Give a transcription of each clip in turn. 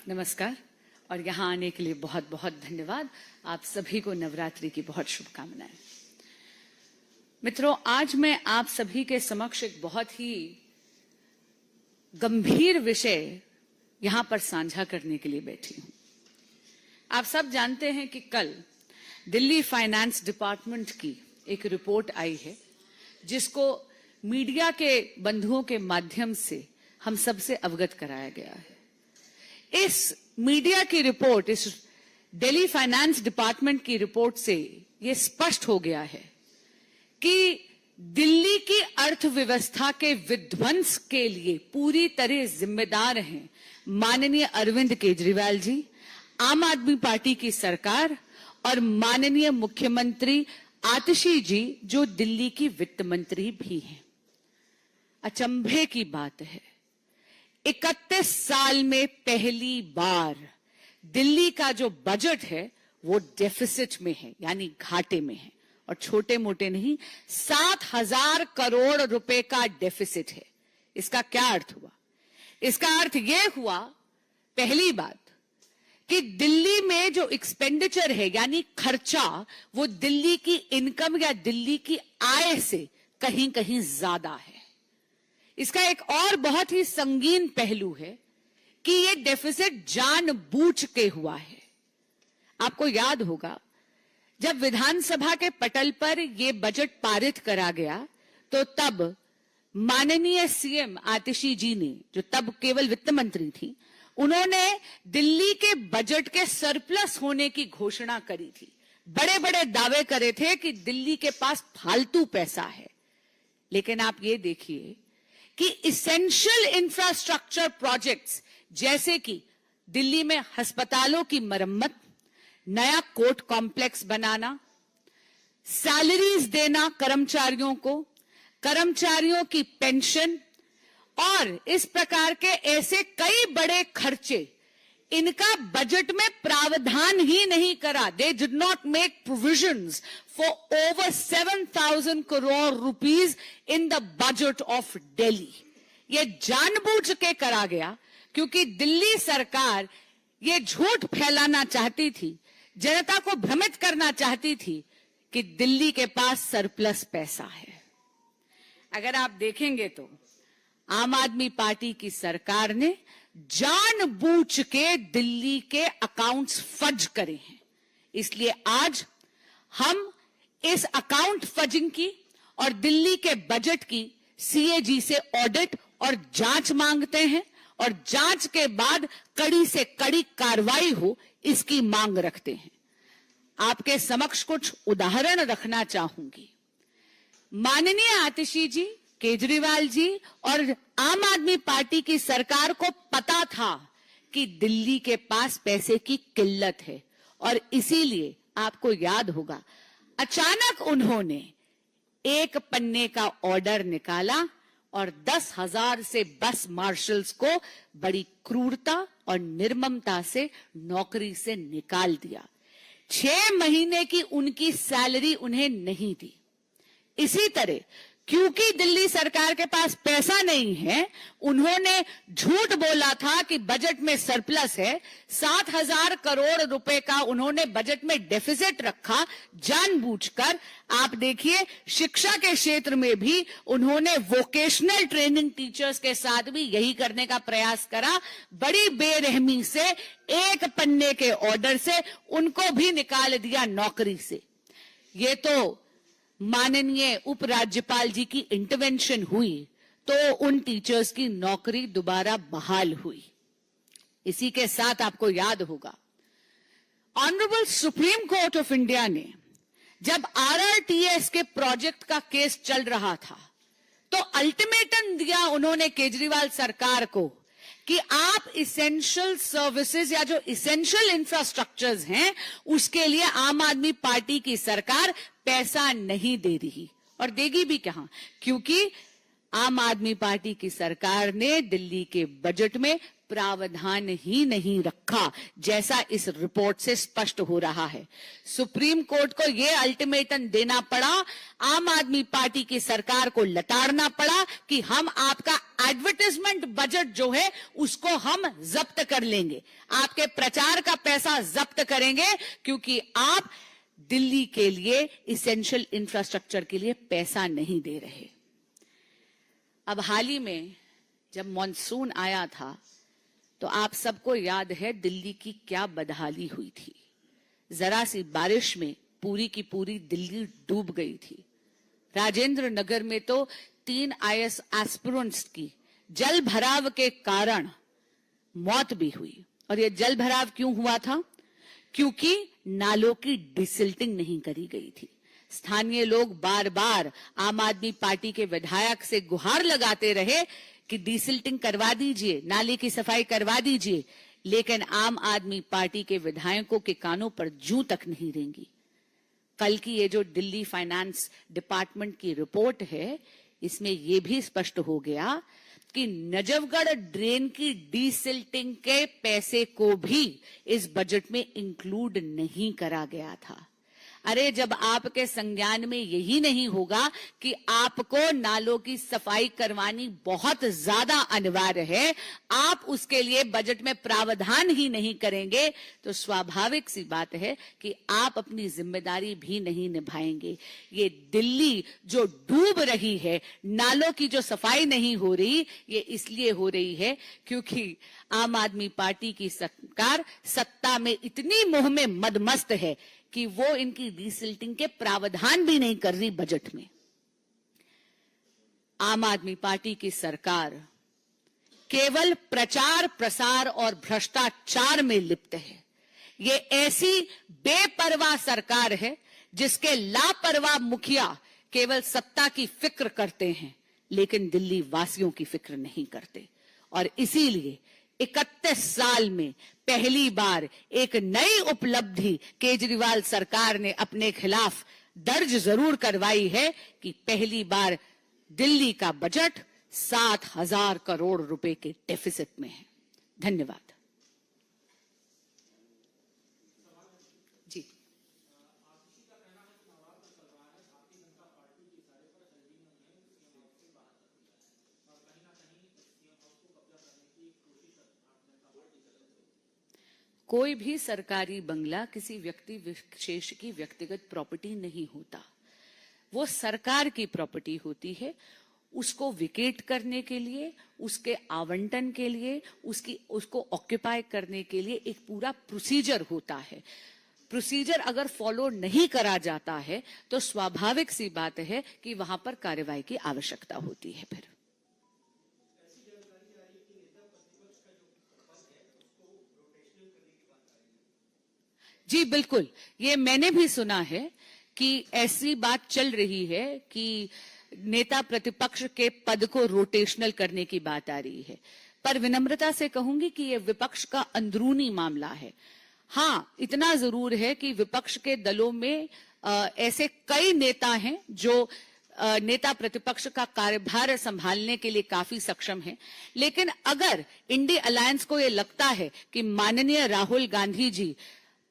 नमस्कार और यहाँ आने के लिए बहुत बहुत धन्यवाद। आप सभी को नवरात्रि की बहुत शुभकामनाएं। मित्रों, आज मैं आप सभी के समक्ष एक बहुत ही गंभीर विषय यहां पर साझा करने के लिए बैठी हूं। आप सब जानते हैं कि कल दिल्ली फाइनेंस डिपार्टमेंट की एक रिपोर्ट आई है जिसको मीडिया के बंधुओं के माध्यम से हम सबसे अवगत कराया गया है। इस मीडिया की रिपोर्ट, इस दिल्ली फाइनेंस डिपार्टमेंट की रिपोर्ट से यह स्पष्ट हो गया है कि दिल्ली की अर्थव्यवस्था के विध्वंस के लिए पूरी तरह जिम्मेदार हैं माननीय अरविंद केजरीवाल जी, आम आदमी पार्टी की सरकार और माननीय मुख्यमंत्री आतिशी जी, जो दिल्ली की वित्त मंत्री भी हैं। अचंभे की बात है, 31 साल में पहली बार दिल्ली का जो बजट है वो डेफिसिट में है, यानी घाटे में है, और छोटे मोटे नहीं, 7,000 करोड़ रुपए का डेफिसिट है। इसका क्या अर्थ हुआ? इसका अर्थ यह हुआ, पहली बात, कि दिल्ली में जो एक्सपेंडिचर है यानी खर्चा, वो दिल्ली की इनकम या दिल्ली की आय से कहीं कहीं ज्यादा है। इसका एक और बहुत ही संगीन पहलू है कि ये डेफिसिट जानबूझ के हुआ है। आपको याद होगा, जब विधानसभा के पटल पर यह बजट पारित करा गया तो तब माननीय सीएम आतिशी जी ने, जो तब केवल वित्त मंत्री थी, उन्होंने दिल्ली के बजट के सरप्लस होने की घोषणा करी थी। बड़े बड़े दावे करे थे कि दिल्ली के पास फालतू पैसा है। लेकिन आप ये देखिए कि इसेंशियल इंफ्रास्ट्रक्चर प्रोजेक्ट्स जैसे कि दिल्ली में अस्पतालों की मरम्मत, नया कोर्ट कॉम्प्लेक्स बनाना, सैलरीज देना कर्मचारियों को, कर्मचारियों की पेंशन और इस प्रकार के ऐसे कई बड़े खर्चे, इनका बजट में प्रावधान ही नहीं करा। They did not make provisions for over 7,000 crore rupees in the budget of Delhi. ये जानबूझ के करा गया क्योंकि दिल्ली सरकार ये झूठ फैलाना चाहती थी, जनता को भ्रमित करना चाहती थी कि दिल्ली के पास सरप्लस पैसा है। अगर आप देखेंगे तो आम आदमी पार्टी की सरकार ने जानबूझ के दिल्ली के अकाउंट्स फज करे हैं। इसलिए आज हम इस अकाउंट फजिंग की और दिल्ली के बजट की सीएजी से ऑडिट और जांच मांगते हैं और जांच के बाद कड़ी से कड़ी कार्रवाई हो, इसकी मांग रखते हैं। आपके समक्ष कुछ उदाहरण रखना चाहूंगी। माननीय आतिशी जी, केजरीवाल जी और आम आदमी पार्टी की सरकार को पता था कि दिल्ली के पास पैसे की किल्लत है और इसीलिए आपको याद होगा, अचानक उन्होंने एक पन्ने का ऑर्डर निकाला और 10,000 से बस मार्शल्स को बड़ी क्रूरता और निर्ममता से नौकरी से निकाल दिया। 6 महीने की उनकी सैलरी उन्हें नहीं दी। इसी तरह क्योंकि दिल्ली सरकार के पास पैसा नहीं है, उन्होंने झूठ बोला था कि बजट में सरप्लस है। 7,000 करोड़ रुपए का उन्होंने बजट में डेफिसिट रखा जानबूझकर। आप देखिए, शिक्षा के क्षेत्र में भी उन्होंने वोकेशनल ट्रेनिंग टीचर्स के साथ भी यही करने का प्रयास करा। बड़ी बेरहमी से एक पन्ने के ऑर्डर से उनको भी निकाल दिया नौकरी से। ये तो माननीय उपराज्यपाल जी की इंटरवेंशन हुई तो उन टीचर्स की नौकरी दोबारा बहाल हुई। इसी के साथ आपको याद होगा, honourable supreme court of India ने जब आरआरटीएस के प्रोजेक्ट का केस चल रहा था तो अल्टीमेटम दिया उन्होंने केजरीवाल सरकार को कि आप इसेंशियल सर्विसेज या जो इसेंशियल इंफ्रास्ट्रक्चर्स हैं उसके लिए आम आदमी पार्टी की सरकार पैसा नहीं दे रही, और देगी भी कहां, क्योंकि आम आदमी पार्टी की सरकार ने दिल्ली के बजट में प्रावधान ही नहीं रखा, जैसा इस रिपोर्ट से स्पष्ट हो रहा है। सुप्रीम कोर्ट को यह अल्टीमेटम देना पड़ा, आम आदमी पार्टी की सरकार को लताड़ना पड़ा कि हम आपका एडवर्टाइजमेंट बजट जो है उसको हम जब्त कर लेंगे, आपके प्रचार का पैसा जब्त करेंगे, क्योंकि आप दिल्ली के लिए इसेंशियल इंफ्रास्ट्रक्चर के लिए पैसा नहीं दे रहे। अब हाल ही में जब मॉनसून आया था तो आप सबको याद है दिल्ली की क्या बदहाली हुई थी। जरा सी बारिश में पूरी की पूरी दिल्ली डूब गई थी। राजेंद्र नगर में तो 3 IAS एस्पिरेंट्स की जल भराव के कारण मौत भी हुई। और यह जल भराव क्यों हुआ था? क्योंकि नालों की डिसिल्टिंग नहीं करी गई थी। स्थानीय लोग बार बार आम आदमी पार्टी के विधायक से गुहार लगाते रहे कि डिसिल्टिंग करवा दीजिए, नाले की सफाई करवा दीजिए, लेकिन आम आदमी पार्टी के विधायकों के कानों पर जूं तक नहीं रेंगी। कल की ये जो दिल्ली फाइनेंस डिपार्टमेंट की रिपोर्ट है, इसमें यह भी स्पष्ट हो गया कि नजफगढ़ ड्रेन की डिसिल्टिंग के पैसे को भी इस बजट में इंक्लूड नहीं करा गया था। अरे जब आपके संज्ञान में यही नहीं होगा कि आपको नालों की सफाई करवानी बहुत ज्यादा अनिवार्य है, आप उसके लिए बजट में प्रावधान ही नहीं करेंगे, तो स्वाभाविक सी बात है कि आप अपनी जिम्मेदारी भी नहीं निभाएंगे। ये दिल्ली जो डूब रही है, नालों की जो सफाई नहीं हो रही, ये इसलिए हो रही है क्योंकि आम आदमी पार्टी की सरकार सत्ता में इतनी मोह में मदमस्त है कि वो इनकी डिसिल्टिंग के प्रावधान भी नहीं कर रही बजट में। आम आदमी पार्टी की सरकार केवल प्रचार प्रसार और भ्रष्टाचार में लिप्त है। ये ऐसी बेपरवाह सरकार है जिसके लापरवाह मुखिया केवल सत्ता की फिक्र करते हैं, लेकिन दिल्ली वासियों की फिक्र नहीं करते। और इसीलिए 31 साल में पहली बार एक नई उपलब्धि केजरीवाल सरकार ने अपने खिलाफ दर्ज जरूर करवाई है कि पहली बार दिल्ली का बजट 7,000 करोड़ रुपए के डेफिसिट में है। धन्यवाद। जी, कोई भी सरकारी बंगला किसी व्यक्ति विशेष की व्यक्तिगत प्रॉपर्टी नहीं होता, वो सरकार की प्रॉपर्टी होती है। उसको विकेट करने के लिए, उसके आवंटन के लिए, उसको ऑक्यूपाई करने के लिए एक पूरा प्रोसीजर होता है। प्रोसीजर अगर फॉलो नहीं करा जाता है तो स्वाभाविक सी बात है कि वहां पर कार्रवाई की आवश्यकता होती है। फिर जी बिल्कुल, ये मैंने भी सुना है कि ऐसी बात चल रही है कि नेता प्रतिपक्ष के पद को रोटेशनल करने की बात आ रही है। पर विनम्रता से कहूंगी कि यह विपक्ष का अंदरूनी मामला है। हां, इतना जरूर है कि विपक्ष के दलों में ऐसे कई नेता हैं जो नेता प्रतिपक्ष का कार्यभार संभालने के लिए काफी सक्षम हैं। लेकिन अगर इंडिया अलायंस को यह लगता है कि माननीय राहुल गांधी जी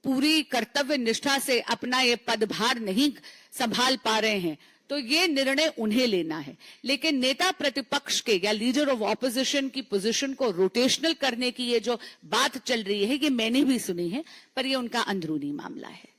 पूरी कर्तव्य निष्ठा से अपना ये पदभार नहीं संभाल पा रहे हैं, तो ये निर्णय उन्हें लेना है। लेकिन नेता प्रतिपक्ष के या लीडर ऑफ ऑपोजिशन की पोजीशन को रोटेशनल करने की ये जो बात चल रही है, ये मैंने भी सुनी है, पर ये उनका अंदरूनी मामला है।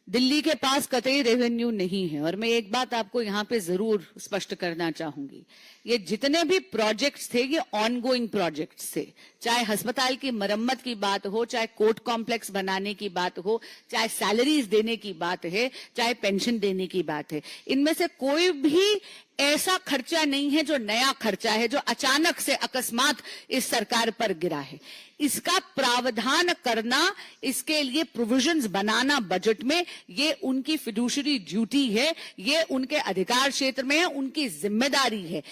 दिल्ली के पास कतई रेवेन्यू नहीं है। और मैं एक बात आपको यहाँ पे जरूर स्पष्ट करना चाहूंगी, ये जितने भी प्रोजेक्ट्स थे, ये ऑनगोइंग प्रोजेक्ट्स थे। चाहे अस्पताल की मरम्मत की बात हो, चाहे कोर्ट कॉम्प्लेक्स बनाने की बात हो, चाहे सैलरीज देने की बात है, चाहे पेंशन देने की बात है, इनमें से कोई भी ऐसा खर्चा नहीं है जो नया खर्चा है, जो अचानक से अकस्मात इस सरकार पर गिरा है। इसका प्रावधान करना, इसके लिए प्रोविजंस बनाना बजट में, ये उनकी फिड्यूशरी ड्यूटी है, ये उनके अधिकार क्षेत्र में है, उनकी जिम्मेदारी है।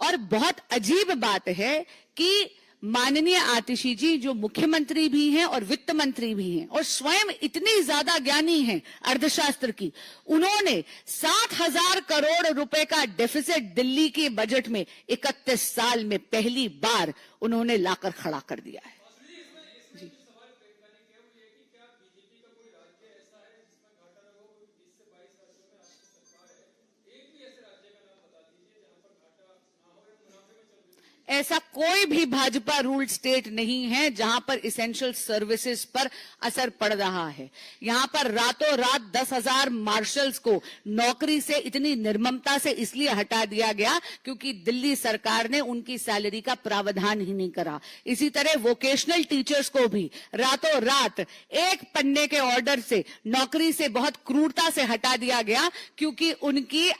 और बहुत अजीब बात है कि माननीय आतिशी जी जो मुख्यमंत्री भी हैं और वित्त मंत्री भी हैं और स्वयं इतनी ज्यादा ज्ञानी हैं अर्थशास्त्र की, उन्होंने 7,000 करोड़ रुपए का डेफिसिट दिल्ली के बजट में 31 साल में पहली बार उन्होंने लाकर खड़ा कर दिया है। जी। ऐसा कोई भी भाजपा रूल्ड स्टेट नहीं है जहां पर इसेंशियल सर्विसेज पर असर पड़ रहा है। यहां पर रातों रात 10,000 मार्शल्स को नौकरी से इतनी निर्ममता से इसलिए हटा दिया गया क्योंकि दिल्ली सरकार ने उनकी सैलरी का प्रावधान ही नहीं करा। इसी तरह वोकेशनल टीचर्स को भी रातों रात एक पन्ने के ऑर्डर से नौकरी से बहुत क्रूरता से हटा दिया गया क्योंकि उनकी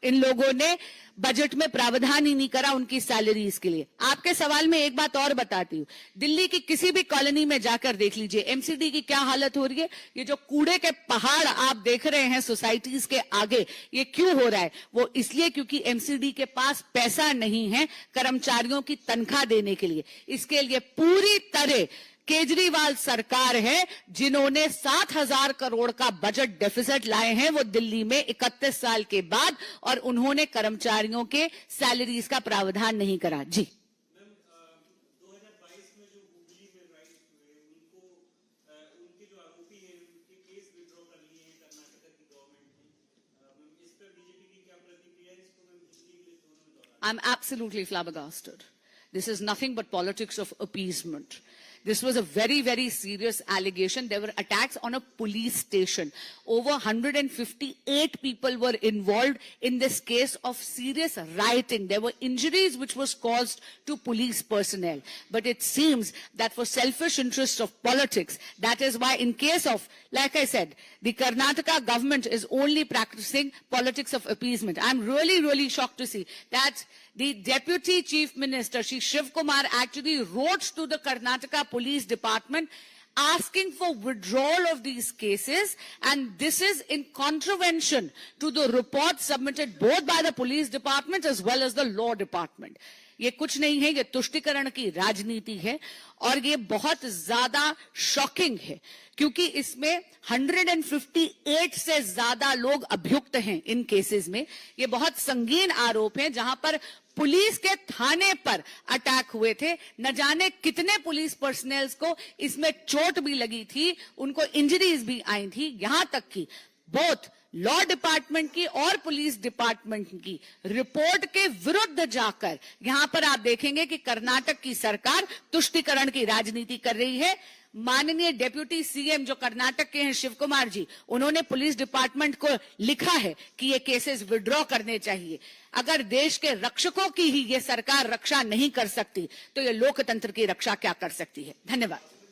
इन लोगों ने बजट में प्रावधान ही नहीं करा उनकी सैलरीज के लिए। आपके सवाल में एक बात और बताती हूँ, दिल्ली की किसी भी कॉलोनी में जाकर देख लीजिए एमसीडी की क्या हालत हो रही है। ये जो कूड़े के पहाड़ आप देख रहे हैं सोसाइटीज के आगे, ये क्यों हो रहा है? वो इसलिए क्योंकि एमसीडी के पास पैसा नहीं है कर्मचारियों की तनख्वाह देने के लिए। इसके लिए पूरी तरह केजरीवाल सरकार है जिन्होंने 7,000 करोड़ का बजट डेफिसिट लाए हैं वो दिल्ली में 31 साल के बाद, और उन्होंने कर्मचारियों के सैलरीज का प्रावधान नहीं करा। जी। 2022 में जो हुगली में राइट हुए उनके जो आरोपी हैं उनके केस विड्रॉ कर लिए हैं कर्नाटक की गवर्नमेंट ने। इस पर बीजेपी की क्या प्रतिक्रिया है? इसको मैं पिछली लिस्ट दोनों में दोहरा। I'm absolutely flabbergasted. This is nothing but politics of appeasement. This was a very, very serious allegation. There were attacks on a police station. Over 158 people were involved in this case of serious rioting. There were injuries which was caused to police personnel. But it seems that for selfish interests of politics, that is why in case of, like I said, the Karnataka government is only practicing politics of appeasement. I'm really, really shocked to see that the Deputy Chief Minister, Shri Shiv Kumar, actually wrote to the Karnataka Police Department asking for withdrawal of these cases, and this is in contravention to the report submitted both by the police department as well as the law department. ये कुछ नहीं है, ये तुष्टीकरण की राजनीति है और ये बहुत ज्यादा शॉकिंग है क्योंकि इसमें 158 से ज्यादा लोग अभियुक्त हैं इन केसेस में। ये बहुत संगीन आरोप हैं जहां पर पुलिस के थाने पर अटैक हुए थे। न जाने कितने पुलिस पर्सनल्स को इसमें चोट भी लगी थी, उनको इंजरीज भी आई थी। यहां तक कि बोथ लॉ डिपार्टमेंट की और पुलिस डिपार्टमेंट की रिपोर्ट के विरुद्ध जाकर यहां पर आप देखेंगे कि कर्नाटक की सरकार तुष्टीकरण की राजनीति कर रही है। माननीय डेप्यूटी सीएम जो कर्नाटक के हैं शिव कुमार जी, उन्होंने पुलिस डिपार्टमेंट को लिखा है कि ये केसेस विड्रॉ करने चाहिए। अगर देश के रक्षकों की ही ये सरकार रक्षा नहीं कर सकती तो ये लोकतंत्र की रक्षा क्या कर सकती है? धन्यवाद।